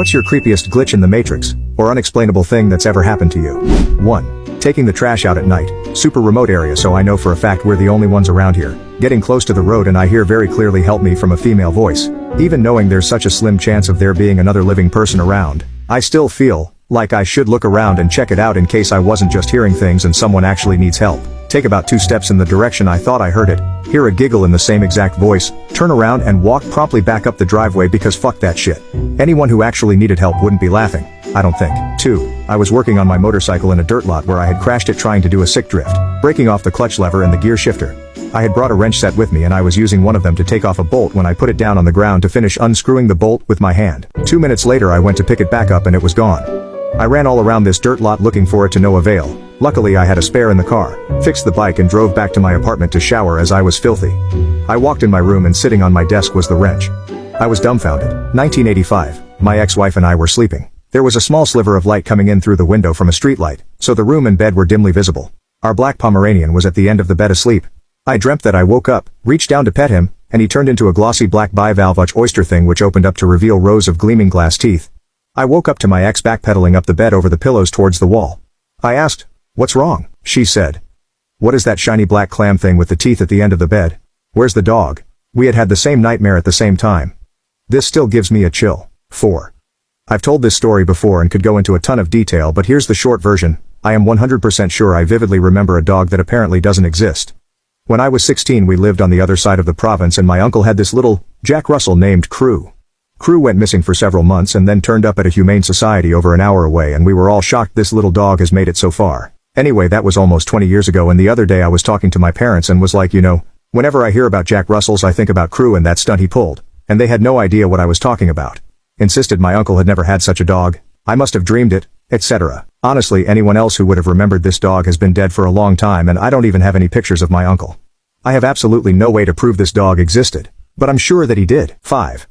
What's your creepiest glitch in the Matrix, or unexplainable thing that's ever happened to you? 1. Taking the trash out at night. Super remote area, so I know for a fact we're the only ones around here. Getting close to the road and I hear very clearly "help me" from a female voice. Even knowing there's such a slim chance of there being another living person around, I still feel like I should look around and check it out in case I wasn't just hearing things and someone actually needs help. Take about 2 steps in the direction I thought I heard it, hear a giggle in the same exact voice, turn around and walk promptly back up the driveway because fuck that shit. Anyone who actually needed help wouldn't be laughing, I don't think. 2. I was working on my motorcycle in a dirt lot where I had crashed it trying to do a sick drift, breaking off the clutch lever and the gear shifter. I had brought a wrench set with me and I was using one of them to take off a bolt when I put it down on the ground to finish unscrewing the bolt with my hand. 2 minutes later I went to pick it back up and it was gone. I ran all around this dirt lot looking for it to no avail. Luckily I had a spare in the car, fixed the bike and drove back to my apartment to shower as I was filthy. I walked in my room and sitting on my desk was the wrench. I was dumbfounded. 1985. My ex-wife and I were sleeping. There was a small sliver of light coming in through the window from a streetlight, so the room and bed were dimly visible. Our black Pomeranian was at the end of the bed asleep. I dreamt that I woke up, reached down to pet him, and he turned into a glossy black bivalve oyster thing which opened up to reveal rows of gleaming glass teeth. I woke up to my ex backpedaling up the bed over the pillows towards the wall. I asked, "What's wrong?" She said, "What is that shiny black clam thing with the teeth at the end of the bed? Where's the dog?" We had had the same nightmare at the same time. This still gives me a chill. 4. I've told this story before and could go into a ton of detail, but here's the short version. I am 100% sure I vividly remember a dog that apparently doesn't exist. When I was 16 we lived on the other side of the province and my uncle had this little Jack Russell named Crew. Crew went missing for several months and then turned up at a humane society over an hour away and we were all shocked this little dog has made it so far. Anyway, that was almost 20 years ago and the other day I was talking to my parents and was like, whenever I hear about Jack Russells I think about Crew and that stunt he pulled. And they had no idea what I was talking about. Insisted my uncle had never had such a dog. I must have dreamed it, etc. Honestly, anyone else who would have remembered this dog has been dead for a long time and I don't even have any pictures of my uncle. I have absolutely no way to prove this dog existed, but I'm sure that he did. 5.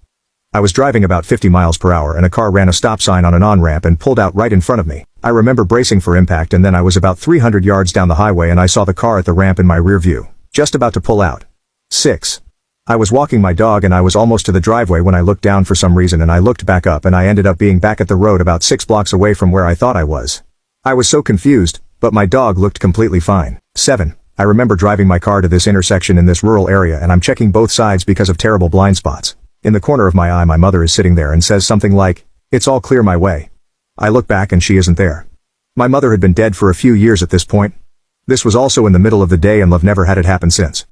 I was driving about 50 miles per hour and a car ran a stop sign on an on-ramp and pulled out right in front of me. I remember bracing for impact and then I was about 300 yards down the highway and I saw the car at the ramp in my rear view, just about to pull out. 6. I was walking my dog and I was almost to the driveway when I looked down for some reason and I looked back up and I ended up being back at the road about 6 blocks away from where I thought I was. I was so confused, but my dog looked completely fine. 7. I remember driving my car to this intersection in this rural area and I'm checking both sides because of terrible blind spots. In the corner of my eye my mother is sitting there and says something like, "It's all clear my way." I look back and she isn't there. My mother had been dead for a few years at this point. This was also in the middle of the day and I've never had it happen since.